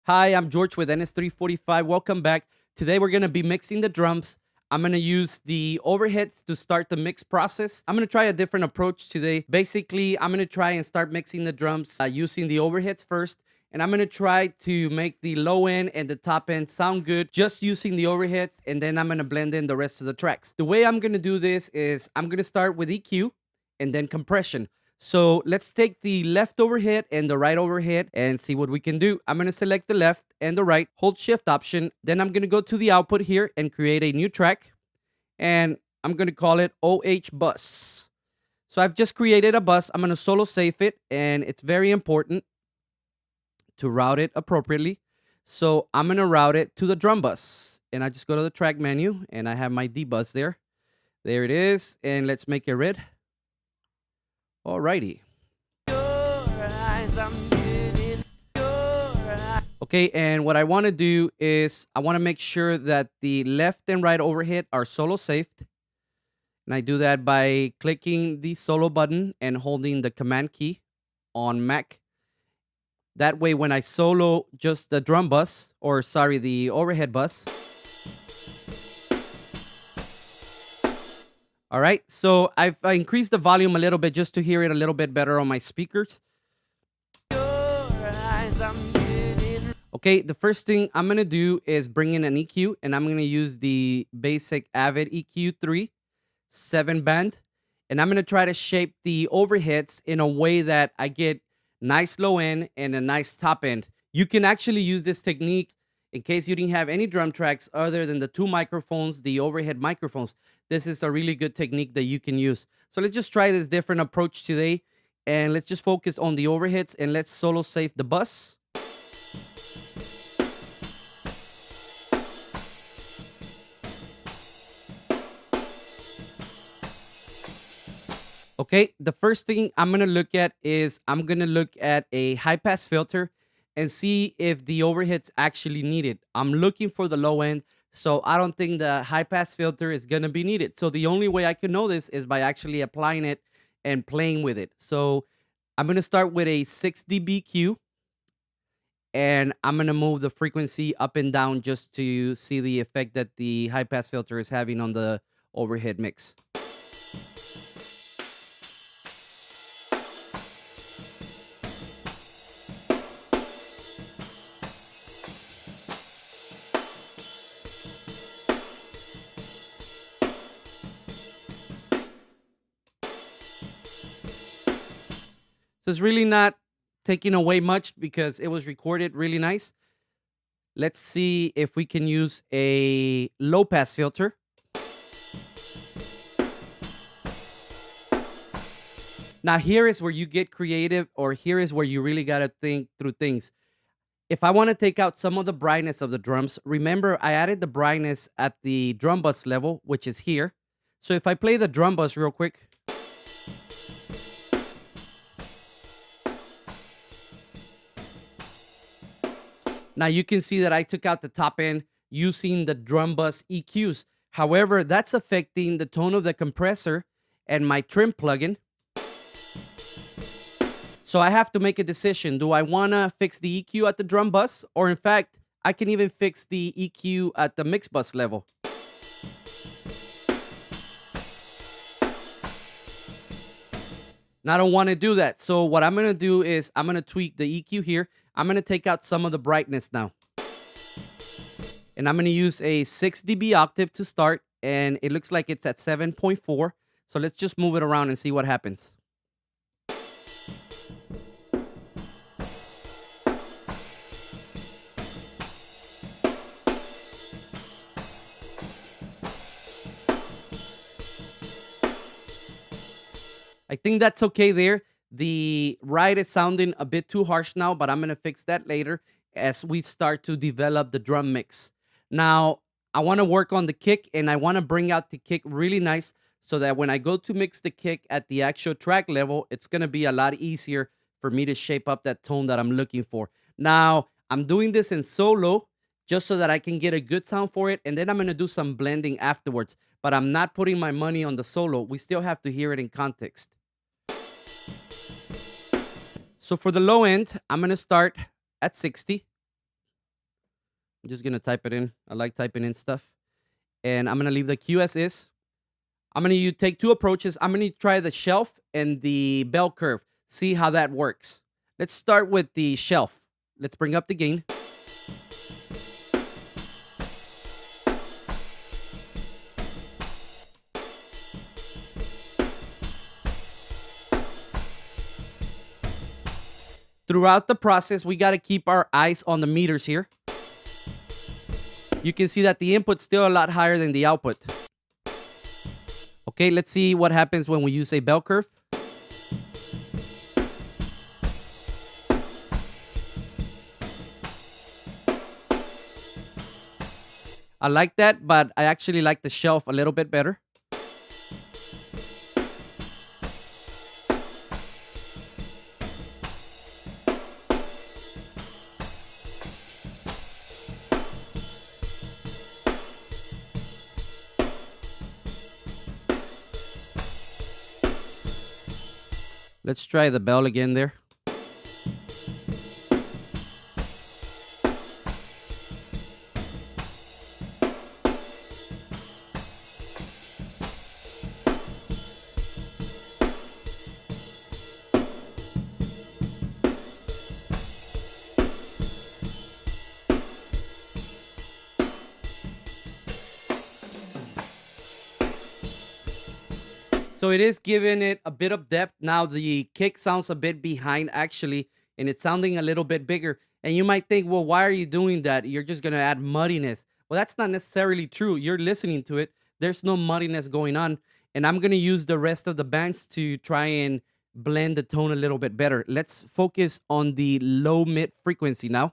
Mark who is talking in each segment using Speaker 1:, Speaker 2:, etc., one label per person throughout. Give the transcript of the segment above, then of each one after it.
Speaker 1: Hi, I'm George with NS345. Welcome back. Today we're going to be mixing the drums. I'm going to use the overheads to start the mix process. I'm going to try a different approach today. Basically, I'm going to try and start mixing the drums using the overheads first. And I'm going to try to make the low end and the top end sound good just using the overheads. And then I'm going to blend in the rest of the tracks. The way I'm going to do this is I'm going to start with EQ and then compression. So let's take the left overhead and the right overhead and see what we can do. I'm going to select the left and the right, hold shift option. Then I'm going to go to the output here and create a new track. And I'm going to call it OH bus. So I've just created a bus. I'm going to solo save it. And it's very important to route it appropriately. So I'm going to route it to the drum bus. And I just go to the track menu and I have my D bus there. There it is. And let's make it red. Alrighty. Okay, and what I want to do is I want to make sure that the left and right overhead are solo saved. And I do that by clicking the solo button and holding the command key on Mac. That way, when I solo just the drum bus, or sorry, the overhead bus. All right, so I've increased the volume a little bit just to hear it a little bit better on my speakers. Okay, the first thing I'm going to do is bring in an EQ, and I'm going to use the basic Avid EQ3 7-band, and I'm going to try to shape the overheads in a way that I get nice low end and a nice top end. You can actually use this technique in case you didn't have any drum tracks other than the two microphones, the overhead microphones. This is a really good technique that you can use. So let's just try this different approach today, and let's just focus on the overheads, and let's solo save the bus. Okay, the first thing I'm going to look at is I'm going to look at a high pass filter and see if the overheads actually needed. I'm looking for the low end, so I don't think the high pass filter is going to be needed. So the only way I can know this is by actually applying it and playing with it. So I'm going to start with a 6 dB Q, and I'm going to move the frequency up and down just to see the effect that the high pass filter is having on the overhead mix. So it's really not taking away much because it was recorded really nice. Let's see if we can use a low pass filter. Now here is where you get creative, or here is where you really got to think through things. If I want to take out some of the brightness of the drums, remember I added the brightness at the drum bus level, which is here. So if I play the drum bus real quick. Now you can see that I took out the top end using the drum bus EQs. However, that's affecting the tone of the compressor and my trim plugin. So I have to make a decision. Do I want to fix the EQ at the drum bus? Or in fact, I can even fix the EQ at the mix bus level. Now, I don't want to do that. So what I'm going to do is I'm going to tweak the EQ here. I'm going to take out some of the brightness now. And I'm going to use a 6 dB octave to start. And it looks like it's at 7.4. So let's just move it around and see what happens. I think that's okay there. The right is sounding a bit too harsh now, but I'm going to fix that later as we start to develop the drum mix. Now, I want to work on the kick, and I want to bring out the kick really nice so that when I go to mix the kick at the actual track level, it's going to be a lot easier for me to shape up that tone that I'm looking for. Now, I'm doing this in solo just so that I can get a good sound for it, and then I'm going to do some blending afterwards. But I'm not putting my money on the solo. We still have to hear it in context. So for the low end, I'm going to start at 60. I'm just gonna type it in. I like typing in stuff. And I'm gonna leave the Q as is. I'm gonna take two approaches. I'm gonna try the shelf and the bell curve. See how that works. Let's start with the shelf. Let's bring up the gain. Throughout the process, we got to keep our eyes on the meters here. You can see that the input's still a lot higher than the output. Okay, let's see what happens when we use a bell curve. I like that, but I actually like the shelf a little bit better. Let's try the bell again there. So it is giving it a bit of depth. Now the kick sounds a bit behind actually, and it's sounding a little bit bigger. And you might think, well, why are you doing that? You're just going to add muddiness. Well, that's not necessarily true. You're listening to it. There's no muddiness going on. And I'm going to use the rest of the bands to try and blend the tone a little bit better. Let's focus on the low mid frequency now.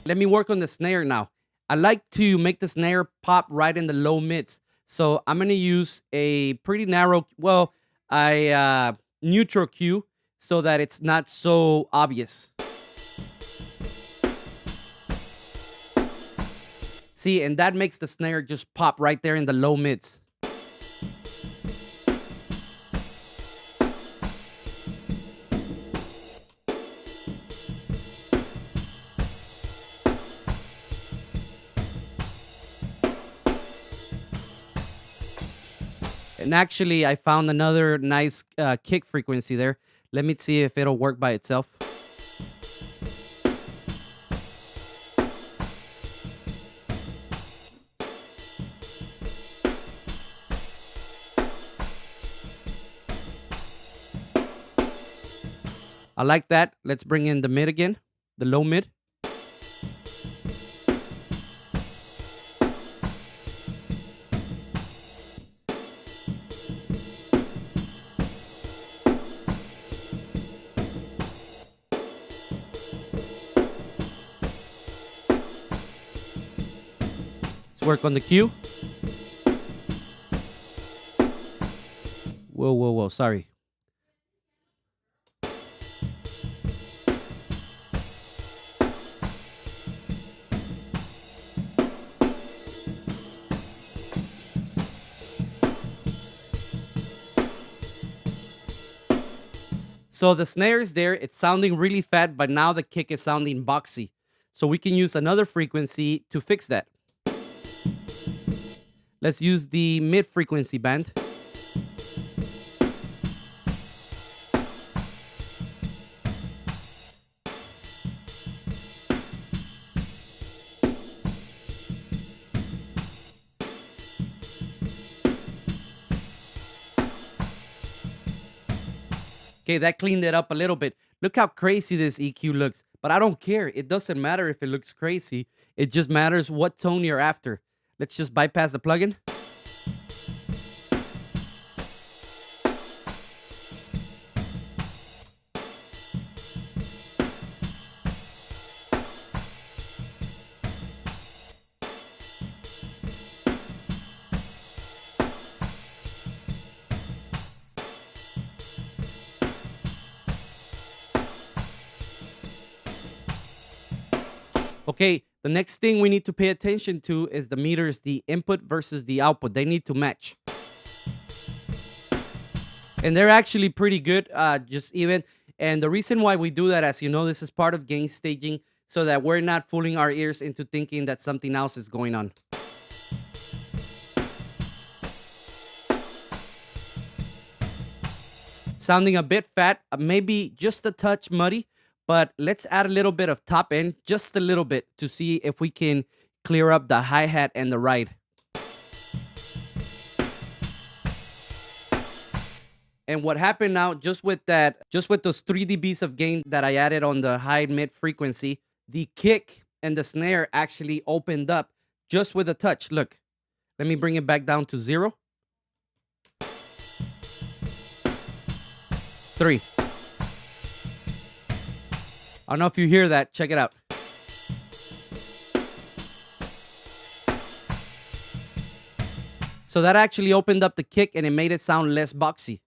Speaker 1: Let me work on the snare now. I like to make the snare pop right in the low mids. So I'm going to use a pretty narrow, well, a neutral Q so that it's not so obvious. See, and that makes the snare just pop right there in the low mids. And actually, I found another nice kick frequency there. Let me see if it'll work by itself. I like that. Let's bring in the mid again, the low mid. Work on the Q. Whoa, sorry. So the snare is there. It's sounding really fat, but now the kick is sounding boxy. So we can use another frequency to fix that. Let's use the mid frequency band. Okay, that cleaned it up a little bit. Look how crazy this EQ looks. But I don't care. It doesn't matter if it looks crazy. It just matters what tone you're after. Let's just bypass the plugin. Okay, the next thing we need to pay attention to is the meters, the input versus the output. They need to match. And they're actually pretty good, just even. And the reason why we do that, as you know, this is part of gain staging so that we're not fooling our ears into thinking that something else is going on. Sounding a bit fat, maybe just a touch muddy, but let's add a little bit of top end, just a little bit, to see if we can clear up the hi-hat and the ride. And what happened now, just with those 3 dBs of gain that I added on the high mid frequency, the kick and the snare actually opened up just with a touch. Look, let me bring it back down to 0. 3. I don't know if you hear that. Check it out. So that actually opened up the kick and it made it sound less boxy.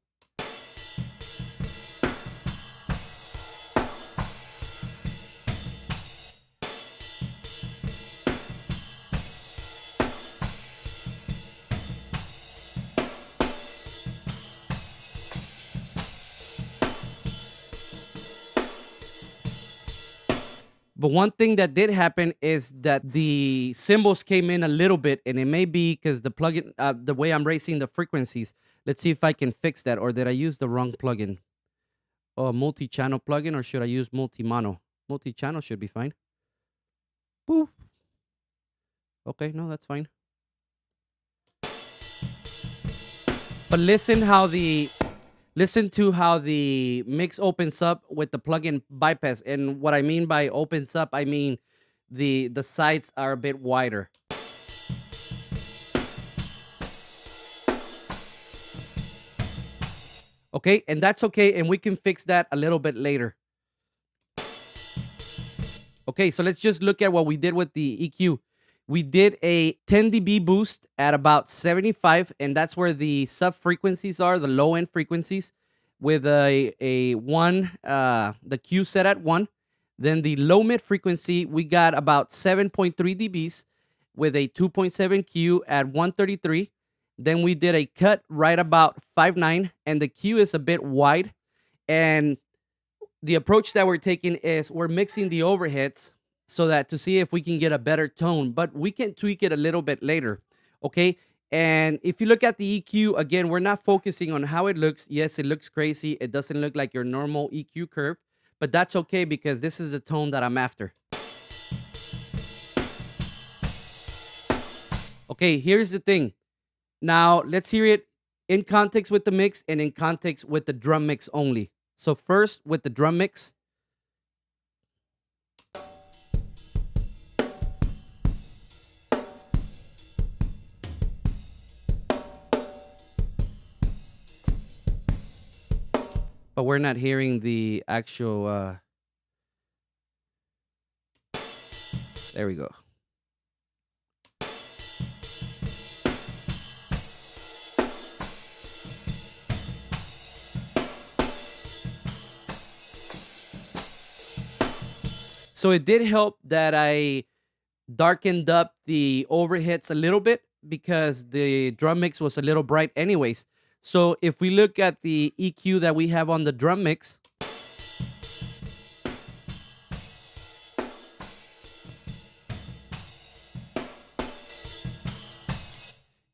Speaker 1: But one thing that did happen is that the cymbals came in a little bit, and it may be because the plugin, the way I'm raising the frequencies. Let's see if I can fix that, or did I use the wrong plugin? Oh, multi-channel plugin, or should I use multi-mono? Multi-channel should be fine. Woo. Okay, no, that's fine. But listen to how the mix opens up with the plugin bypass. And what I mean by opens up, I mean the sides are a bit wider. Okay, and that's okay, and we can fix that a little bit later. Okay, so let's just look at what we did with the EQ. We did a 10 dB boost at about 75, and that's where the sub frequencies are, the low end frequencies, with the Q set at 1. Then the low mid frequency, we got about 7.3 dBs with a 2.7 Q at 133. Then we did a cut right about 5.9, and the Q is a bit wide. And the approach that we're taking is we're mixing the overheads so that to see if we can get a better tone, but we can tweak it a little bit later, okay? And if you look at the EQ, again, we're not focusing on how it looks. Yes, it looks crazy. It doesn't look like your normal EQ curve, but that's okay because this is the tone that I'm after. Okay, here's the thing. Now, let's hear it in context with the mix and in context with the drum mix only. So first, with the drum mix. But we're not hearing the actual, there we go. So it did help that I darkened up the overheads a little bit because the drum mix was a little bright anyways. So if we look at the EQ that we have on the drum mix,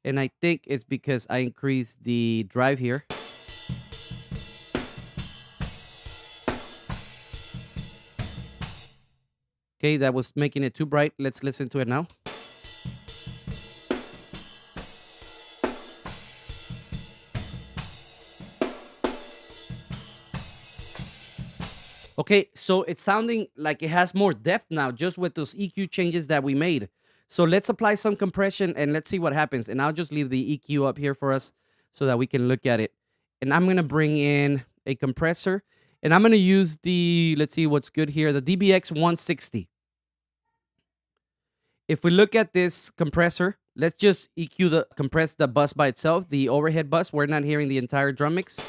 Speaker 1: and I think it's because I increased the drive here. Okay, that was making it too bright. Let's listen to it now. Okay, so it's sounding like it has more depth now just with those EQ changes that we made. So let's apply some compression and let's see what happens. And I'll just leave the EQ up here for us so that we can look at it. And I'm going to bring in a compressor. And I'm going to use the, let's see what's good here, the DBX 160. If we look at this compressor, let's just compress the bus by itself, the overhead bus. We're not hearing the entire drum mix.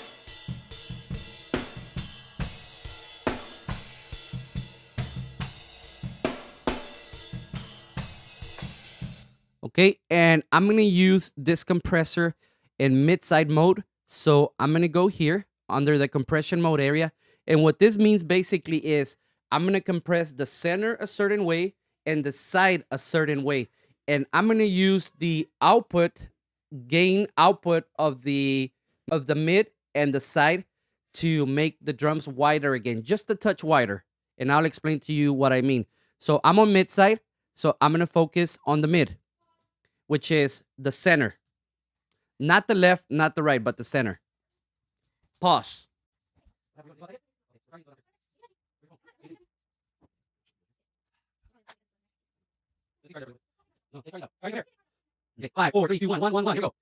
Speaker 1: Okay, and I'm going to use this compressor in mid-side mode. So I'm going to go here under the compression mode area, And what this means basically is I'm going to compress the center a certain way and the side a certain way. And I'm going to use the output gain output of the mid and the side to make the drums wider again, just a touch wider. And I'll explain to you what I mean. So I'm on mid side, so I'm going to focus on the mid, which is the center. Not the left, not the right, but the center. Pause. Okay, 5, 4, 3, 2, 1, 1, 1, 1. Here we go.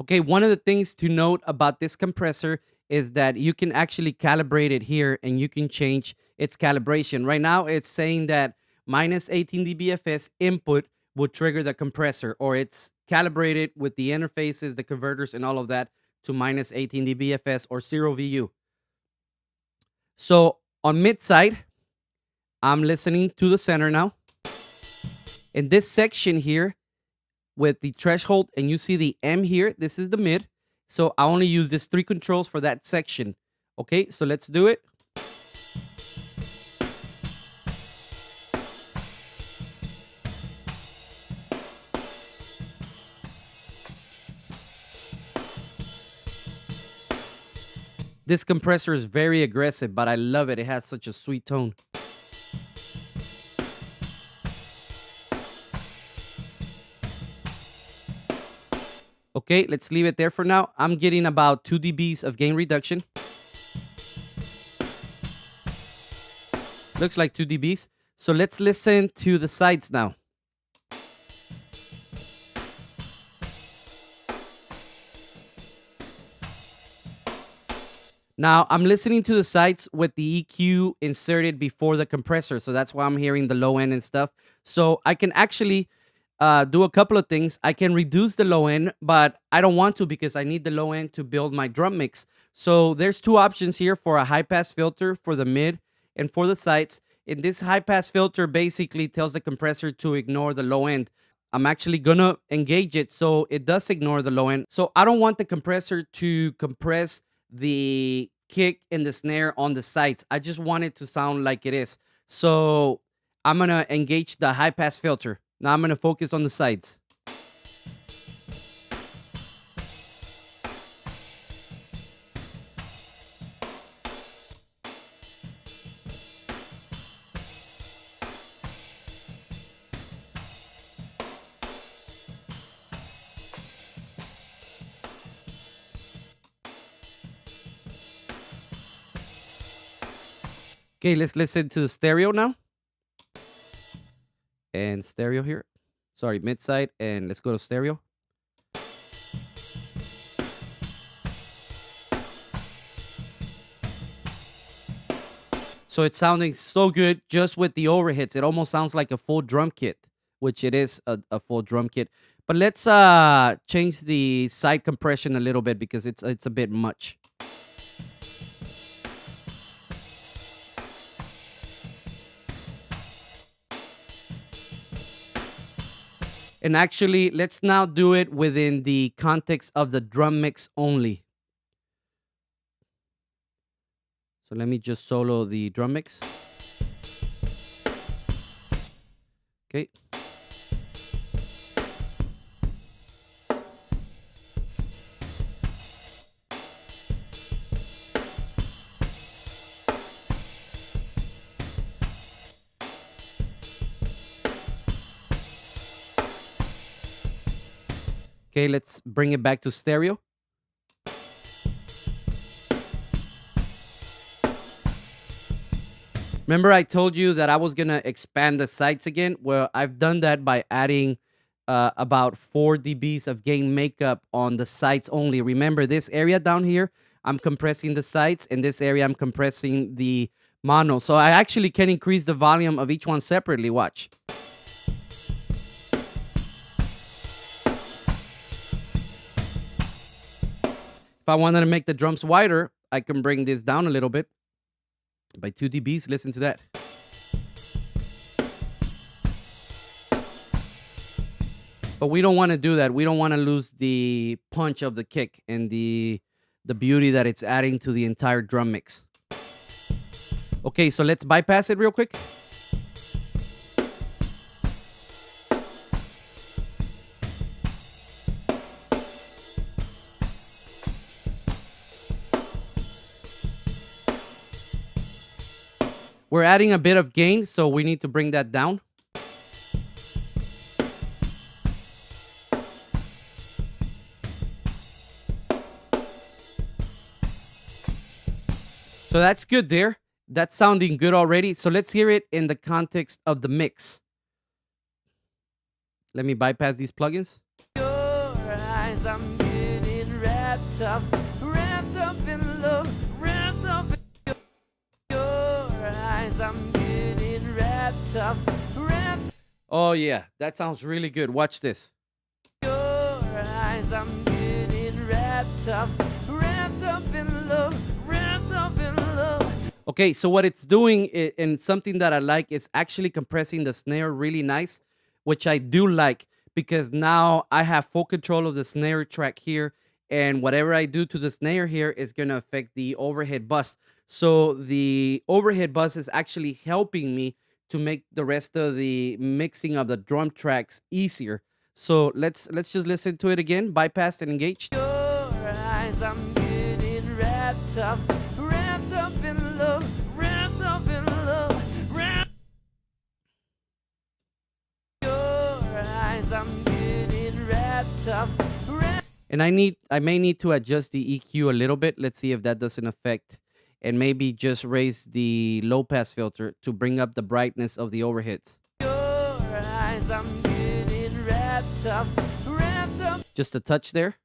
Speaker 1: Okay, one of the things to note about this compressor is that you can actually calibrate it here and you can change its calibration. Right now, it's saying that minus 18 dBFS input will trigger the compressor, or it's calibrated with the interfaces, the converters, and all of that to minus 18 dBFS or 0 VU. So on mid side, I'm listening to the center now. In this section here, with the threshold, and you see the M here, this is the mid. So I only use these 3 controls for that section. Okay, so let's do it. This compressor is very aggressive, but I love it. It has such a sweet tone. Okay, let's leave it there for now. I'm getting about 2 dBs of gain reduction. Looks like 2 dBs. So let's listen to the sides now. Now, I'm listening to the sides with the EQ inserted before the compressor, so that's why I'm hearing the low end and stuff. So I can actually do a couple of things. I can reduce the low end, but I don't want to because I need the low end to build my drum mix. So there's 2 options here for a high-pass filter for the mid and for the sides. And this high-pass filter basically tells the compressor to ignore the low end. I'm actually gonna engage it so it does ignore the low end. So I don't want the compressor to compress the kick and the snare on the sides. I just want it to sound like it is. So I'm gonna engage the high pass filter. Now I'm gonna focus on the sides. Okay, let's listen to the stereo now. And stereo here. Sorry, mid side, and let's go to stereo. So it's sounding so good just with the overheads. It almost sounds like a full drum kit, which it is a full drum kit. But let's change the side compression a little bit because it's a bit much. And actually, let's now do it within the context of the drum mix only. So let me just solo the drum mix. Okay. Okay, let's bring it back to stereo. Remember I told you that I was going to expand the sides again? Well, I've done that by adding about 4 dBs of gain makeup on the sides only. Remember this area down here, I'm compressing the sides, and this area I'm compressing the mono. So I actually can increase the volume of each one separately. Watch. If I wanted to make the drums wider, I can bring this down a little bit by 2 dBs. Listen to that. But we don't want to do that. We don't want to lose the punch of the kick and the beauty that it's adding to the entire drum mix. Okay, so let's bypass it real quick. We're adding a bit of gain, so we need to bring that down. So that's good there. That's sounding good already. So let's hear it in the context of the mix. Let me bypass these plugins. Your eyes, I'm getting wrapped up in love, wrapped up in your eyes, I'm getting wrapped up. Oh yeah, that sounds really good. Watch this. Your eyes, I'm getting wrapped up in love, wrapped up in love. Okay, so what it's doing, and something that I like, is actually compressing the snare really nice, which I do like, because now I have full control of the snare track here, and whatever I do to the snare here is going to affect the overhead bus. So the overhead bus is actually helping me to make the rest of the mixing of the drum tracks easier. So let's just listen to it again, bypassed and engaged. Your eyes, I'm getting wrapped up in love, wrapped up in love, wrapped. Your eyes, I'm getting wrapped up. And I may need to adjust the EQ a little bit. Let's see if that doesn't affect, and maybe just raise the low pass filter to bring up the brightness of the overheads. Your eyes, I'm getting wrapped up. Just a touch there.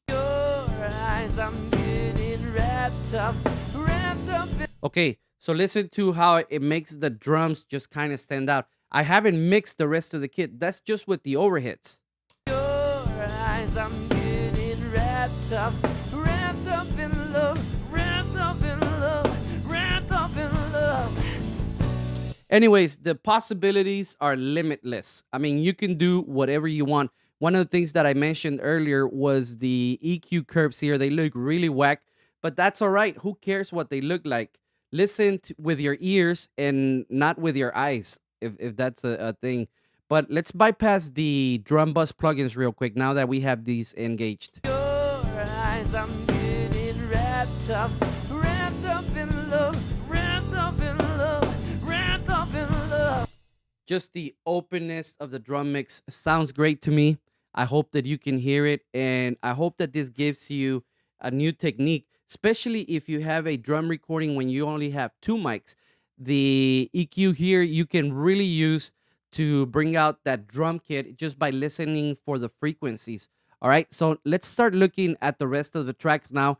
Speaker 1: Your eyes, I'm getting wrapped up. Okay, so listen to how it makes the drums just kind of stand out. I haven't mixed the rest of the kit. That's just with the overheads. Your eyes, I'm getting wrapped up in love, wrapped up in love, wrapped up in love. Anyways, the possibilities are limitless. I mean, you can do whatever you want. One of the things that I mentioned earlier was the EQ curves here. They look really whack, but that's all right. Who cares what they look like? Listen with your ears and not with your eyes, if that's a thing. But let's bypass the drum bus plugins real quick now that we have these engaged. Your eyes, I'm getting wrapped up in love, wrapped up in love, wrapped up in love. Just the openness of the drum mix sounds great to me. I hope that you can hear it, and I hope that this gives you a new technique, especially if you have a drum recording when you only have two mics. The EQ here you can really use to bring out that drum kit just by listening for the frequencies. All right, so let's start looking at the rest of the tracks now.